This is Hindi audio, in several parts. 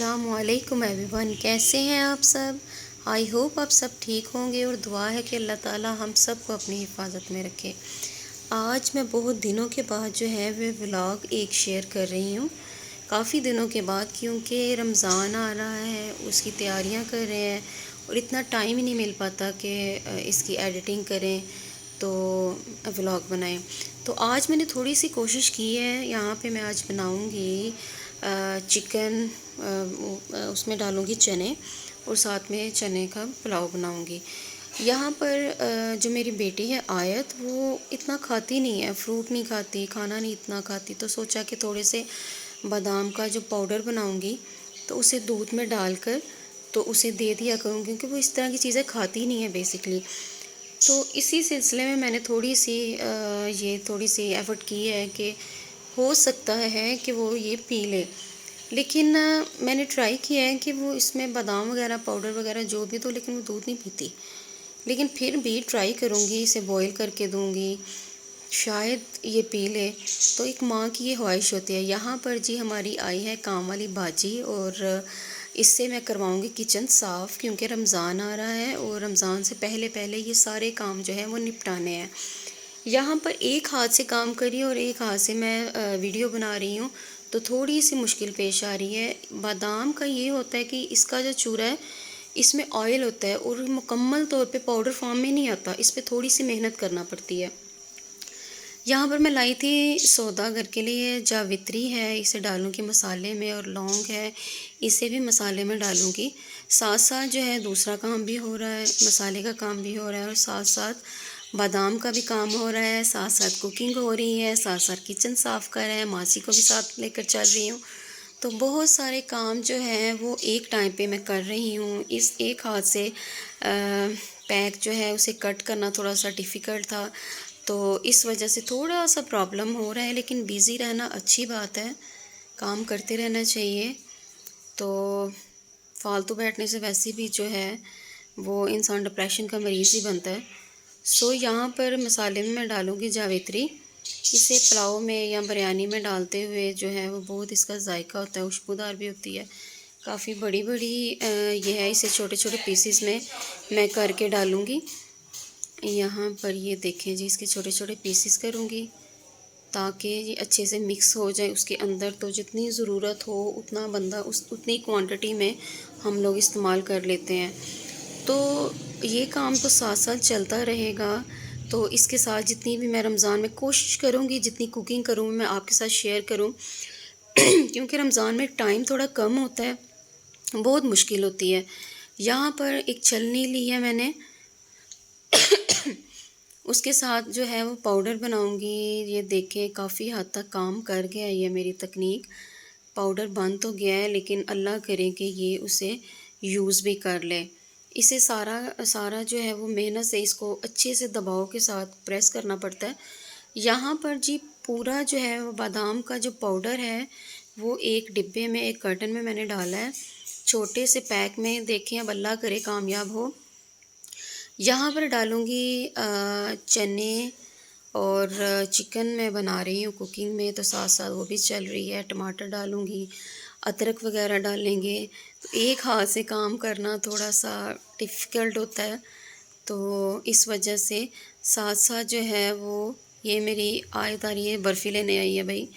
अस्सलामुअलैकुम एवरीवन, कैसे हैं आप सब। आई होप आप सब ठीक होंगे और दुआ है कि अल्लाह ताला हम सब को अपनी हिफाजत में रखे। आज मैं बहुत दिनों के बाद जो है वह व्लॉग एक शेयर कर रही हूँ, काफ़ी दिनों के बाद, क्योंकि रमज़ान आ रहा है, उसकी तैयारियाँ कर रहे हैं और इतना टाइम ही नहीं मिल पाता कि इसकी एडिटिंग करें तो व्लॉग बनाएं। तो आज मैंने थोड़ी सी कोशिश की है। यहाँ पे मैं आज बनाऊँगी चिकन, उसमें डालूँगी चने और साथ में चने का पुलाव बनाऊँगी। यहाँ पर जो मेरी बेटी है आयत, वो इतना खाती नहीं है, फ्रूट नहीं खाती, खाना नहीं इतना खाती, तो सोचा कि थोड़े से बादाम का जो पाउडर बनाऊँगी तो उसे दूध में डालकर तो उसे दे दिया करूँगी, क्योंकि वो इस तरह की चीज़ें खाती नहीं है बेसिकली। तो इसी सिलसिले में मैंने थोड़ी सी एफ़र्ट की है कि हो सकता है कि वो ये पी ले। लेकिन मैंने ट्राई किया है कि वो इसमें बादाम वगैरह, पाउडर वगैरह जो भी, तो लेकिन वो दूध नहीं पीती। लेकिन फिर भी ट्राई करूँगी, इसे बॉईल करके दूँगी, शायद ये पी ले। तो एक माँ की ये ख्वाहिश होती है। यहाँ पर जी हमारी आई है काम वाली बाजी, और इससे मैं करवाऊँगी किचन साफ़, क्योंकि रमज़ान आ रहा है और रमज़ान से पहले पहले ये सारे काम जो है वो निपटाने हैं। यहाँ पर एक हाथ से काम कर रही हूँ और एक हाथ से मैं वीडियो बना रही हूँ, तो थोड़ी सी मुश्किल पेश आ रही है। बादाम का ये होता है कि इसका जो चूरा है, इसमें ऑयल होता है और मुकम्मल तौर पे पाउडर फॉर्म में नहीं आता, इस पर थोड़ी सी मेहनत करना पड़ती है। यहाँ पर मैं लाई थी सौदा घर के लिए, जावित्री है, इसे डालूँगी मसाले में, और लौंग है, इसे भी मसाले में डालूँगी। साथ साथ जो है दूसरा काम भी हो रहा है, मसाले का काम भी हो रहा है, और साथ साथ बादाम का भी काम हो रहा है, साथ साथ कुकिंग हो रही है, साथ साथ किचन साफ़ कर रहे हैं, मासी को भी साथ लेकर चल रही हूँ। तो बहुत सारे काम जो हैं वो एक टाइम पे मैं कर रही हूँ। इस एक हाथ से पैक जो है उसे कट करना थोड़ा सा डिफ़िकल्ट था, तो इस वजह से थोड़ा सा प्रॉब्लम हो रहा है। लेकिन बिज़ी रहना अच्छी बात है, काम करते रहना चाहिए। तो फालतू बैठने से वैसे भी जो है वो इंसान डिप्रेशन का मरीज़ ही बनता है। सो यहाँ पर मसाले में मैं डालूँगी जावित्री। इसे पुलाव में या बिरयानी में डालते हुए जो है वो बहुत इसका जायका होता है, खुशबूदार भी होती है। काफ़ी बड़ी बड़ी ये है, इसे छोटे छोटे पीसेस में मैं करके डालूँगी। यहाँ पर ये देखें जी, इसके छोटे छोटे पीसेस करूँगी ताकि ये अच्छे से मिक्स हो जाए उसके अंदर। तो जितनी ज़रूरत हो उतना बंदा उतनी क्वांटिटी में हम लोग इस्तेमाल कर लेते हैं। तो ये काम तो साथ साथ चलता रहेगा। तो इसके साथ जितनी भी मैं रमज़ान में कोशिश करूँगी, जितनी कुकिंग करूँ मैं आपके साथ शेयर करूँ क्योंकि रमज़ान में टाइम थोड़ा कम होता है, बहुत मुश्किल होती है। यहाँ पर एक छलनी ली है मैंने, उसके साथ जो है वो पाउडर बनाऊंगी। ये देखें काफ़ी हद तक काम कर गया है ये मेरी तकनीक। पाउडर बन तो गया है, लेकिन अल्लाह करे कि ये उसे यूज़ भी कर ले। इसे सारा सारा जो है वो मेहनत से इसको अच्छे से दबाव के साथ प्रेस करना पड़ता है। यहाँ पर जी पूरा जो है वो बादाम का जो पाउडर है वो एक डिब्बे में, एक कर्टन में मैंने डाला है, छोटे से पैक में। देखें, अब अल्लाह करे कामयाब हो। यहाँ पर डालूँगी चने, और चिकन मैं बना रही हूँ कुकिंग में, तो साथ साथ वो भी चल रही है। टमाटर डालूँगी, अदरक वगैरह डालेंगे। तो एक हाथ से काम करना थोड़ा सा डिफ़िकल्ट होता है, तो इस वजह से साथ साथ जो है वो ये मेरी आयत आ रही है, बर्फ़ी लेने आई है भाई।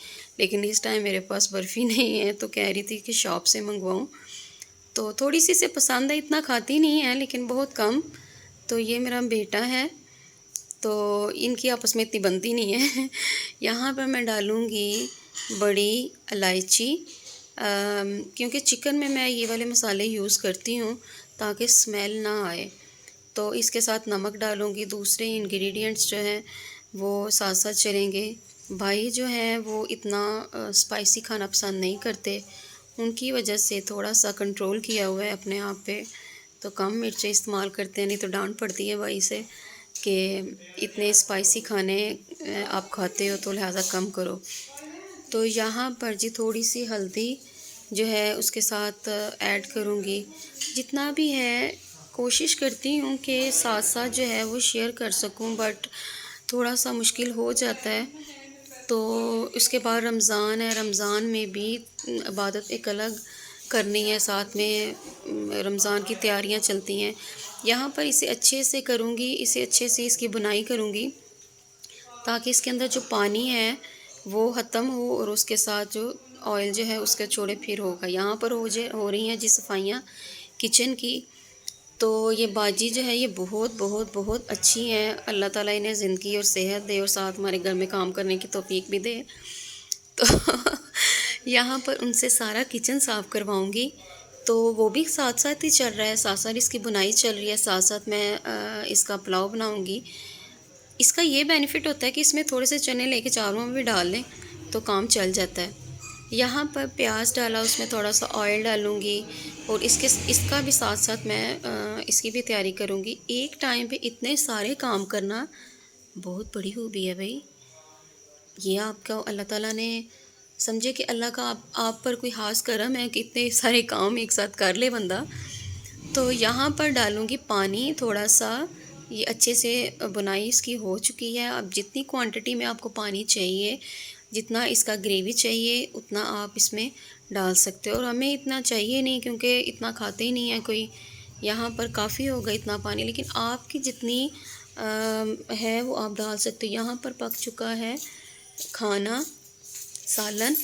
लेकिन इस टाइम मेरे पास बर्फ़ी नहीं है, तो कह रही थी कि शॉप से मंगवाऊँ। तो थोड़ी सी इसे पसंद है, इतना खाती नहीं है लेकिन बहुत कम। तो ये मेरा बेटा है, तो इनकी आपस में इतनी बनती नहीं है यहाँ पर मैं डालूँगी बड़ी इलायची, क्योंकि चिकन में मैं ये वाले मसाले यूज़ करती हूँ ताकि स्मेल ना आए। तो इसके साथ नमक डालूँगी, दूसरे इंग्रेडिएंट्स जो हैं वो साथ साथ चलेंगे। भाई जो हैं वो इतना स्पाइसी खाना पसंद नहीं करते, उनकी वजह से थोड़ा सा कंट्रोल किया हुआ है अपने आप पे, तो कम मिर्चें इस्तेमाल करते हैं, नहीं तो डांट पड़ती है भाई से कि इतने स्पाइसी खाने आप खाते हो, तो लिहाजा कम करो। तो यहाँ पर जी थोड़ी सी हल्दी जो है उसके साथ ऐड करूँगी। जितना भी है कोशिश करती हूँ कि साथ साथ जो है वो शेयर कर सकूँ, बट थोड़ा सा मुश्किल हो जाता है। तो इसके बाद रमज़ान है, रमज़ान में भी इबादत एक अलग करनी है, साथ में रमज़ान की तैयारियां चलती हैं। यहाँ पर इसे अच्छे से करूँगी, इसे अच्छे से इसकी बुनाई करूँगी ताकि इसके अंदर जो पानी है वो ख़त्म हो और उसके साथ जो ऑयल जो है उसके छोड़े फिर होगा। यहाँ पर हो रही हैं जी सफाइयाँ किचन की। तो ये बाजी जो है ये बहुत बहुत बहुत अच्छी हैं। अल्लाह ताला इन्हें ज़िंदगी और सेहत दे और साथ हमारे घर में काम करने की तौफीक भी दे। तो यहाँ पर उनसे सारा किचन साफ़ करवाऊँगी। तो वो भी साथ साथ ही चल रहा है, साथ साथ इसकी बुनाई चल रही है, साथ साथ मैं इसका पुलाव बनाऊँगी। इसका ये बेनिफिट होता है कि इसमें थोड़े से चने लेके चावलों में भी डाल लें तो काम चल जाता है। यहाँ पर प्याज डाला, उसमें थोड़ा सा ऑयल डालूँगी और इसका भी साथ साथ मैं इसकी भी तैयारी करूँगी। एक टाइम पे इतने सारे काम करना बहुत बड़ी खूबी है भाई। ये आपका अल्लाह ताला ने समझे कि अल्लाह का आप पर कोई ख़ास करम है कि इतने सारे काम एक साथ कर ले बंदा। तो यहाँ पर डालूँगी पानी थोड़ा सा। ये अच्छे से बुनाई इसकी हो चुकी है। अब जितनी क्वांटिटी में आपको पानी चाहिए, जितना इसका ग्रेवी चाहिए उतना आप इसमें डाल सकते हो। और हमें इतना चाहिए नहीं क्योंकि इतना खाते ही नहीं है कोई। यहाँ पर काफ़ी होगा इतना पानी, लेकिन आपकी जितनी है वो आप डाल सकते हो। यहाँ पर पक चुका है खाना, सालन।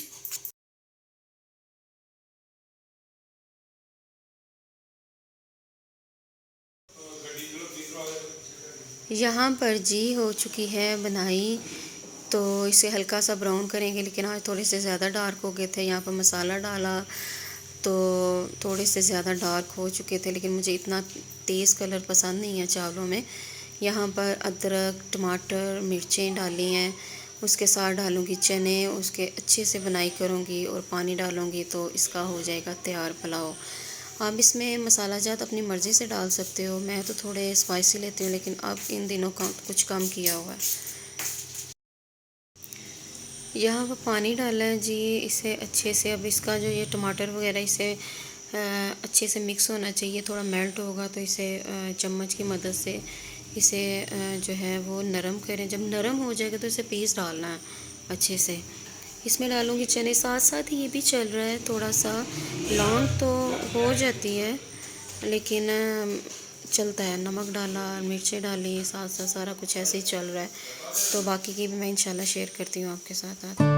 यहाँ पर जी हो चुकी है बनाई। तो इसे हल्का सा ब्राउन करेंगे, लेकिन आज थोड़े से ज़्यादा डार्क हो गए थे। यहाँ पर मसाला डाला तो थोड़े से ज़्यादा डार्क हो चुके थे, लेकिन मुझे इतना तेज़ कलर पसंद नहीं है चावलों में। यहाँ पर अदरक, टमाटर, मिर्चें डाली हैं, उसके साथ डालूँगी चने, उसके अच्छे से बुनाई करूँगी और पानी डालूँगी तो इसका हो जाएगा तैयार पुलाव। आप इसमें मसाला जात अपनी मर्ज़ी से डाल सकते हो। मैं तो थोड़े स्पाइसी लेती हूँ, लेकिन अब इन दिनों का कुछ कम किया हुआ है। यहाँ पर पानी डाला है जी, इसे अच्छे से अब इसका जो ये टमाटर वगैरह इसे अच्छे से मिक्स होना चाहिए। थोड़ा मेल्ट होगा तो इसे चम्मच की मदद से इसे जो है वो नरम करें। जब नरम हो जाएगा तो इसे पीस डालना है अच्छे से। इसमें डालूँगी चने, साथ साथ ही ये भी चल रहा है थोड़ा सा। लौंग तो हो जाती है लेकिन चलता है। नमक डाला, मिर्चें डाली, साथ साथ सारा कुछ ऐसे ही चल रहा है। तो बाकी की भी मैं इंशाल्लाह शेयर करती हूँ आपके साथ।